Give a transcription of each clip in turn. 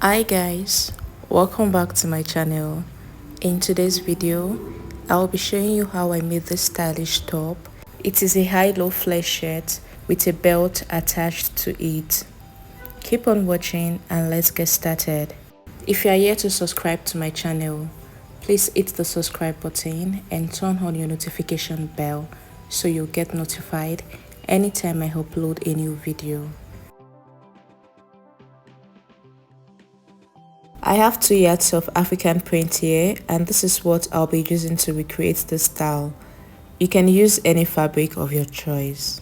Hi guys, welcome back to my channel. In today's video, I'll be showing you how I made this stylish top. It is a high-low flare shirt with a belt attached to it. Keep on watching and let's get started. If you are yet to subscribe to my channel, please hit the subscribe button and turn on your notification bell so you'll get notified anytime I upload a new video. I have 2 yards of African print here, and this is what I'll be using to recreate this style. You can use any fabric of your choice.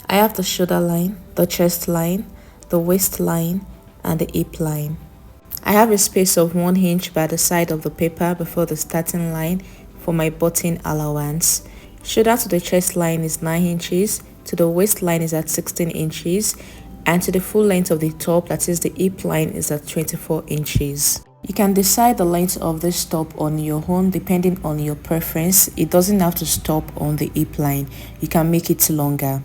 I have the shoulder line, the chest line, the waist line, and the hip line. I have a space of 1 inch by the side of the paper before the starting line for my button allowance. Shoulder to the chest line is 9 inches, to the waist line is at 16 inches, and to the full length of the top, that is the hip line, is at 24 inches. You can decide the length of this top on your own depending on your preference. It doesn't have to stop on the hip line. You can make it longer.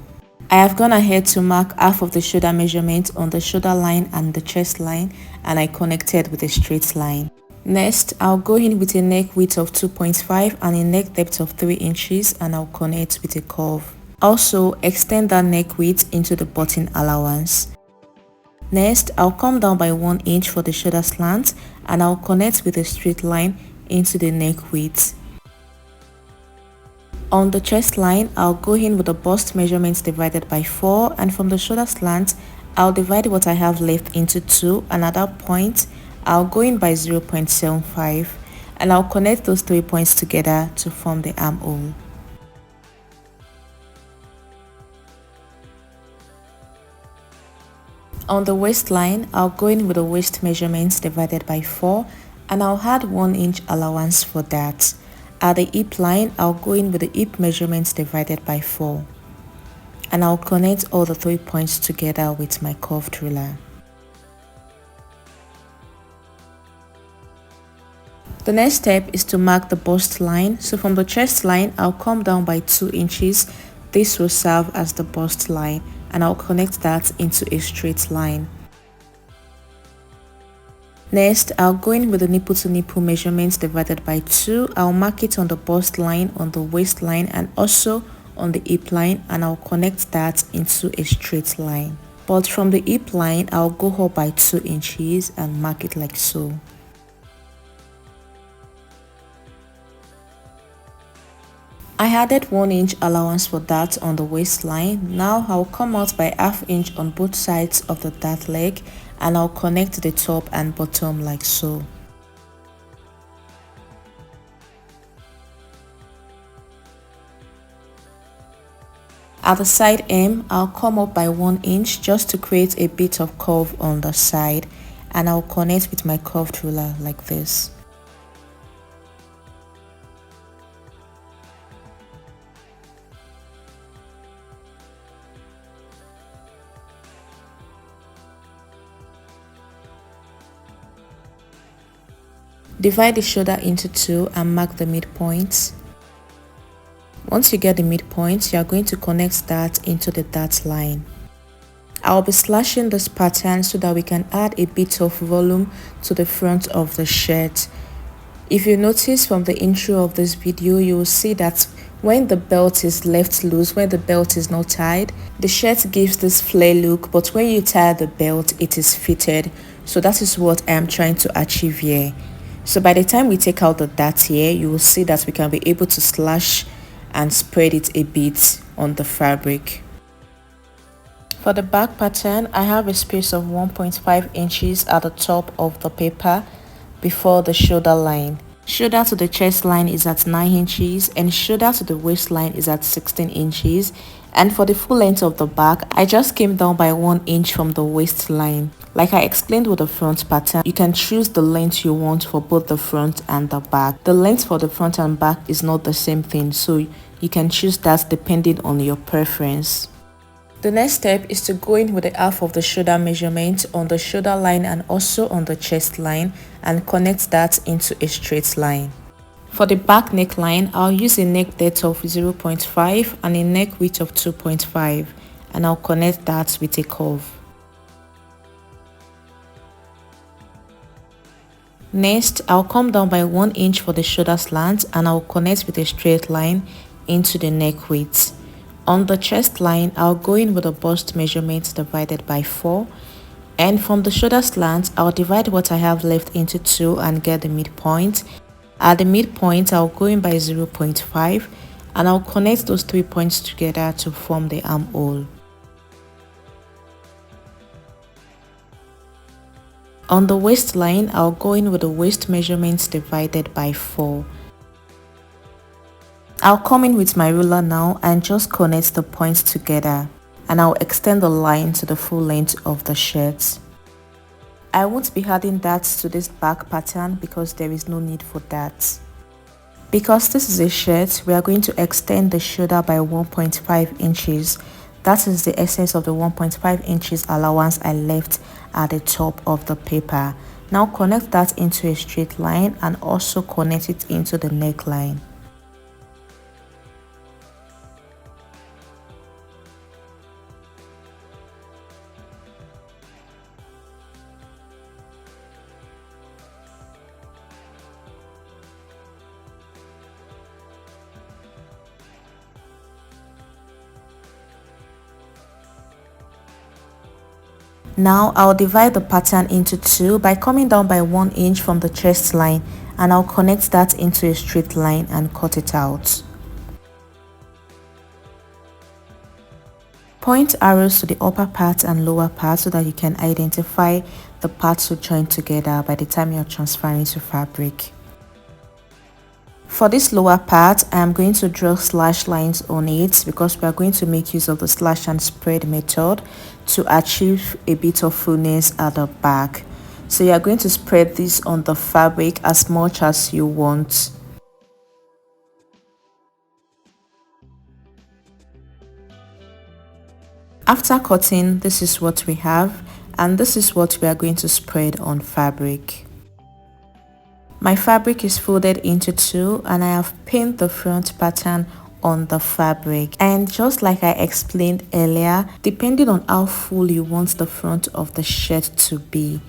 I have gone ahead to mark half of the shoulder measurement on the shoulder line and the chest line, and I connected with a straight line. Next, I'll go in with a neck width of 2.5 and a neck depth of 3 inches, and I'll connect with a curve. Also, extend that neck width into the button allowance. Next, I'll come down by 1 inch for the shoulder slant, and I'll connect with a straight line into the neck width. On the chest line, I'll go in with the bust measurements divided by 4, and from the shoulder slant, I'll divide what I have left into 2, and at that point, I'll go in by 0.75, and I'll connect those 3 points together to form the armhole. On the waistline, I'll go in with the waist measurements divided by 4, and I'll add 1 inch allowance for that. At the hip line, I'll go in with the hip measurements divided by 4, and I'll connect all the 3 points together with my curved ruler. The next step is to mark the bust line. So from the chest line, I'll come down by 2 inches. This will serve as the bust line, and I'll connect that into a straight line. Next, I'll go in with the nipple to nipple measurements divided by 2. I'll mark it on the bust line, on the waistline, and also on the hip line, and I'll connect that into a straight line. But from the hip line, I'll go up by 2 inches and mark it like so. I added 1 inch allowance for that on the waistline. Now I'll come out by ½ inch on both sides of the dart leg, and I'll connect the top and bottom like so. At the side hem, I'll come up by 1 inch just to create a bit of curve on the side, and I'll connect with my curved ruler like this. Divide the shoulder into 2 and mark the midpoints. Once you get the midpoint, you are going to connect that into the dart line. I'll be slashing this pattern so that we can add a bit of volume to the front of the shirt. If you notice from the intro of this video, you will see that when the belt is left loose, when the belt is not tied, the shirt gives this flare look, but when you tie the belt, it is fitted. So that is what I am trying to achieve here. So by the time we take out the dart here, you will see that we can be able to slash and spread it a bit on the fabric. For the back pattern, I have a space of 1.5 inches at the top of the paper before the shoulder line. Shoulder to the chest line is at 9 inches and shoulder to the waistline is at 16 inches. And for the full length of the back, I just came down by 1 inch from the waistline. Like I explained with the front pattern, you can choose the length you want for both the front and the back. The length for the front and back is not the same thing, so you can choose that depending on your preference. The next step is to go in with the half of the shoulder measurement on the shoulder line and also on the chest line and connect that into a straight line. For the back neckline, I'll use a neck depth of 0.5 and a neck width of 2.5, and I'll connect that with a curve. Next, I'll come down by 1 inch for the shoulder slant and I'll connect with a straight line into the neck width. On the chest line, I'll go in with a bust measurement divided by 4. And from the shoulder slant, I'll divide what I have left into 2 and get the midpoint. At the midpoint, I'll go in by 0.5 and I'll connect those 3 points together to form the armhole. On the waistline, I'll go in with the waist measurements divided by 4. I'll come in with my ruler now and just connect the points together, and I'll extend the line to the full length of the shirt. I won't be adding that to this back pattern because there is no need for that. Because this is a shirt, we are going to extend the shoulder by 1.5 inches. That is the essence of the 1.5 inches allowance I left at the top of the paper. Now connect that into a straight line and also connect it into the neckline. Now I'll divide the pattern into 2 by coming down by 1 inch from the chest line, and I'll connect that into a straight line and cut it out. Point arrows to the upper part and lower part so that you can identify the parts to join together by the time you're transferring to fabric. For this lower part, I am going to draw slash lines on it because we are going to make use of the slash and spread method to achieve a bit of fullness at the back. So you are going to spread this on the fabric as much as you want. After cutting, this is what we have, and this is what we are going to spread on fabric. My fabric is folded into 2 and I have pinned the front pattern on the fabric. And just like I explained earlier, depending on how full you want the front of the shirt to be,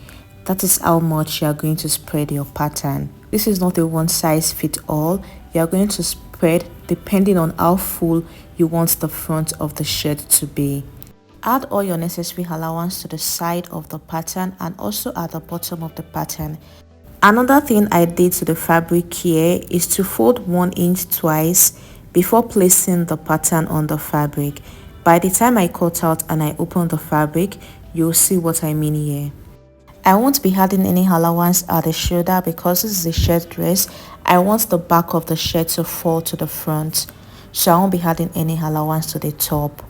that is how much you are going to spread your pattern. This is not a one size fits all. You are going to spread depending on how full you want the front of the shirt to be. Add all your necessary allowance to the side of the pattern and also at the bottom of the pattern. Another thing I did to the fabric here is to fold 1 inch twice before placing the pattern on the fabric. By the time I cut out and I open the fabric, you'll see what I mean here. I won't be adding any allowance at the shoulder because this is a shirt dress. I want the back of the shirt to fall to the front, so I won't be adding any allowance to the top.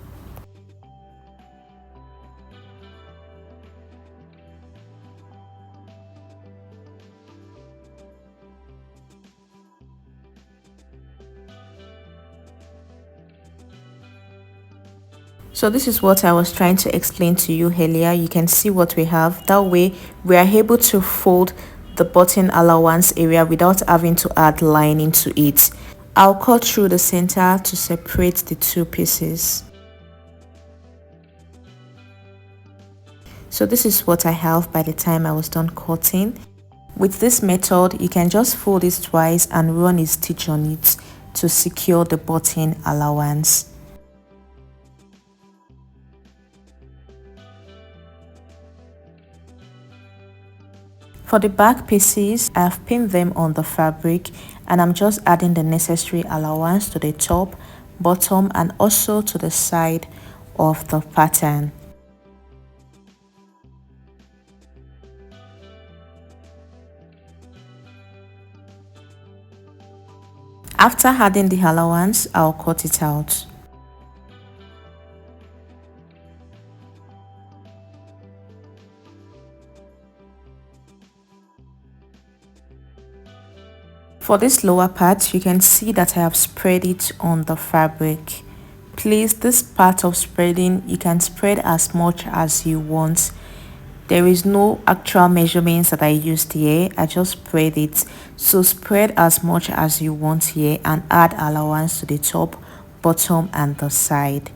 So this is what I was trying to explain to you earlier. You can see what we have. That way we are able to fold the button allowance area without having to add lining to it. I'll cut through the center to separate the 2 pieces. So this is what I have by the time I was done cutting. With this method, you can just fold it twice and run a stitch on it to secure the button allowance. For the back pieces, I have pinned them on the fabric and I'm just adding the necessary allowance to the top, bottom and also to the side of the pattern. After adding the allowance, I'll cut it out. For this lower part, you can see that I have spread it on the fabric. Please, this part of spreading, you can spread as much as you want. There is no actual measurements that I used here. I just spread it. So spread as much as you want here and add allowance to the top, bottom and the side.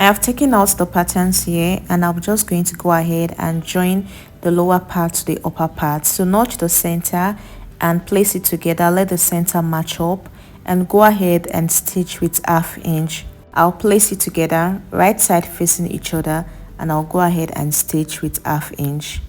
I have taken out the patterns here, and I'm just going to go ahead and join the lower part to the upper part. So notch the center and place it together. Let the center match up and go ahead and stitch with 1/2 inch. I'll place it together, right side facing each other, and I'll go ahead and stitch with 1/2 inch.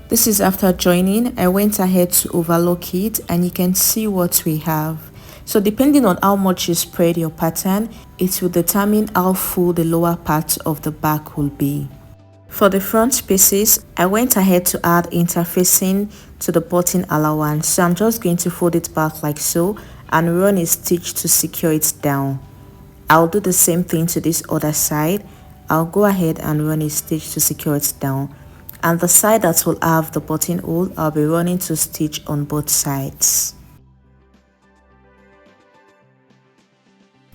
This is after joining. I went ahead to overlock it, and you can see what we have. So depending on how much you spread your pattern, it will determine how full the lower part of the back will be. For the front pieces, I went ahead to add interfacing to the button allowance. So I'm just going to fold it back like so and run a stitch to secure it down. I'll do the same thing to this other side. I'll go ahead and run a stitch to secure it down. And the side that will have the buttonhole, I'll be running 2 stitches on both sides.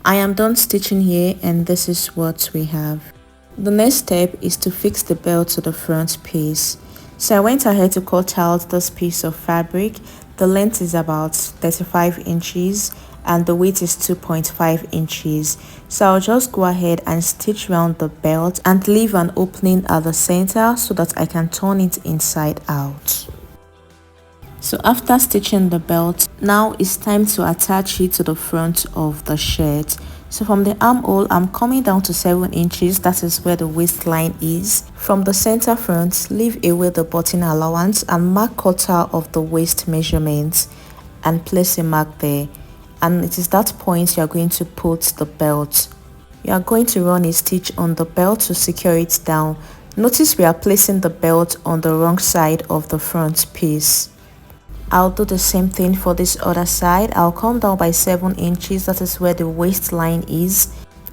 I am done stitching here, and this is what we have. The next step is to fix the belt to the front piece. So I went ahead to cut out this piece of fabric. The length is about 35 inches and the weight is 2.5 inches. So I'll just go ahead and stitch around the belt and leave an opening at the center so that I can turn it inside out. So after stitching the belt, now it's time to attach it to the front of the shirt. So from the armhole, I'm coming down to 7 inches, that is where the waistline is. From the center front, leave away the button allowance and mark quarter of the waist measurement and place a mark there. And it is that point you are going to put the belt. You are going to run a stitch on the belt to secure it down. Notice we are placing the belt on the wrong side of the front piece. I'll do the same thing for this other side. I'll come down by 7 inches, that is where the waistline is,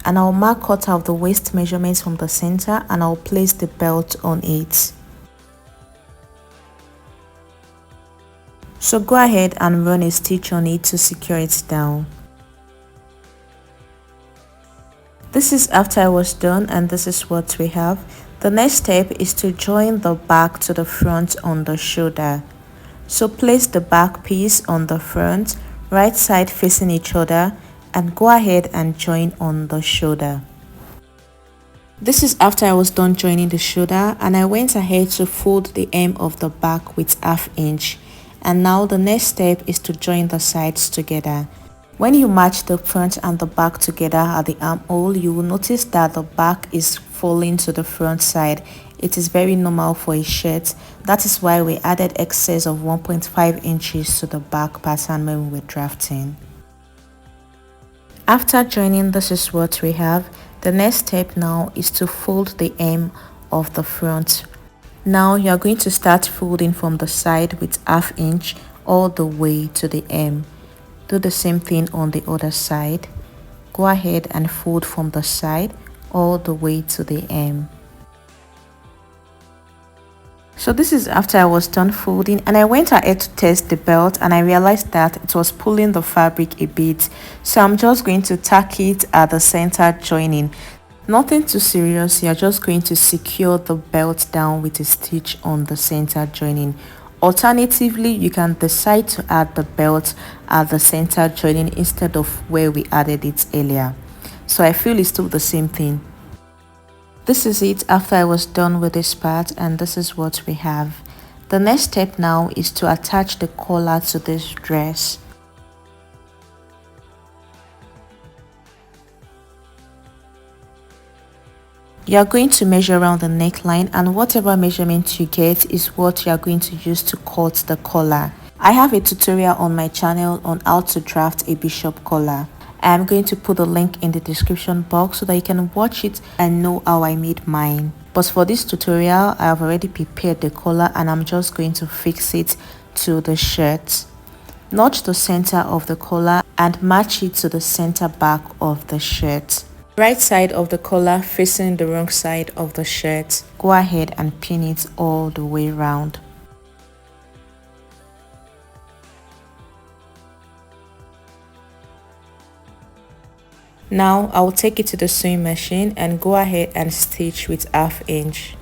and I'll mark quarter of the waist measurements from the center and I'll place the belt on it. So go ahead and run a stitch on it to secure it down. This is after I was done, and this is what we have. The next step is to join the back to the front on the shoulder. So place the back piece on the front, right side facing each other, and go ahead and join on the shoulder. This is after I was done joining the shoulder, and I went ahead to fold the hem of the back with 1/2 inch. And now the next step is to join the sides together. When you match the front and the back together at the armhole, you will notice that the back is falling to the front side. It is very normal for a shirt. That is why we added excess of 1.5 inches to the back pattern when we were drafting. After joining, this is what we have. The next step now is to fold the hem of the front. Now you are going to start folding from the side with 1/2 inch all the way to the hem. Do the same thing on the other side. Go ahead and fold from the side all the way to the hem. So this is after I was done folding, and I went ahead to test the belt and I realized that it was pulling the fabric a bit. So I'm just going to tack it at the center joining. Nothing too serious, you're just going to secure the belt down with a stitch on the center joining. Alternatively, you can decide to add the belt at the center joining instead of where we added it earlier. So I feel it's still the same thing. This is it after I was done with this part, and this is what we have. The next step now is to attach the collar to this dress. You are going to measure around the neckline, and whatever measurement you get is what you are going to use to cut the collar. I have a tutorial on my channel on how to draft a bishop collar. I am going to put the link in the description box so that you can watch it and know how I made mine. But for this tutorial, I have already prepared the collar and I'm just going to fix it to the shirt. Notch the center of the collar and match it to the center back of the shirt. Right side of the collar facing the wrong side of the shirt. Go ahead and pin it all the way around. Now I will take it to the sewing machine and go ahead and stitch with 1/2 inch.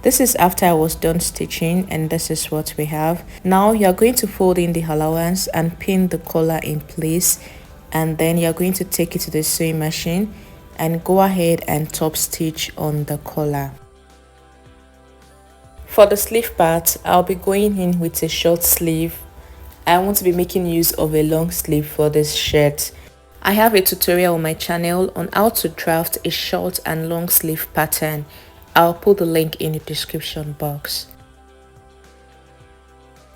This is after I was done stitching, and this is what we have. Now you are going to fold in the allowance and pin the collar in place and then you're going to take it to the sewing machine and go ahead and top stitch on the collar. For the sleeve part, I'll be going in with a short sleeve. I want to be making use of a long sleeve for this shirt. I have a tutorial on my channel on how to draft a short and long sleeve pattern. I'll put the link in the description box.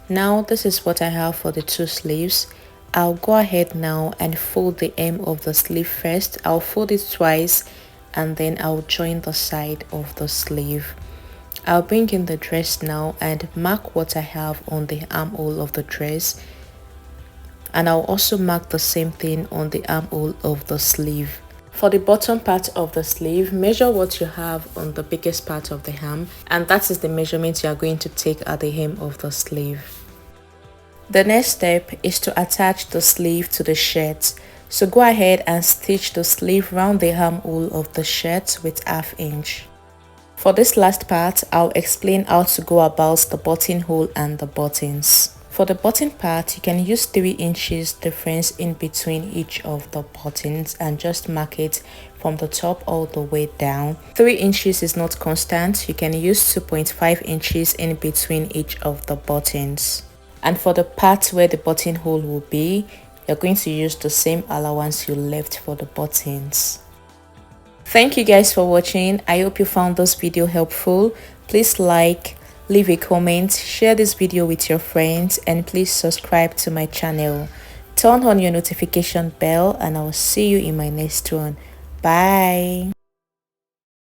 Now this is what I have for the two sleeves. I'll go ahead now and fold the hem of the sleeve first. I'll fold it twice and then I'll join the side of the sleeve. I'll bring in the dress now and mark what I have on the armhole of the dress, and I'll also mark the same thing on the armhole of the sleeve. For the bottom part of the sleeve, measure what you have on the biggest part of the hem, and that is the measurement you are going to take at the hem of the sleeve. The next step is to attach the sleeve to the shirt. So go ahead and stitch the sleeve round the armhole of the shirt with 1/2 inch. For this last part, I'll explain how to go about the buttonhole and the buttons. For the button part, you can use 3 inches difference in between each of the buttons and just mark it from the top all the way down. 3 inches is not constant. You can use 2.5 inches in between each of the buttons. And for the part where the buttonhole will be, you're going to use the same allowance you left for the buttons. Thank you guys for watching. I hope you found this video helpful. Please like, leave a comment, share this video with your friends, and please subscribe to my channel. Turn on your notification bell and I will see you in my next one. Bye.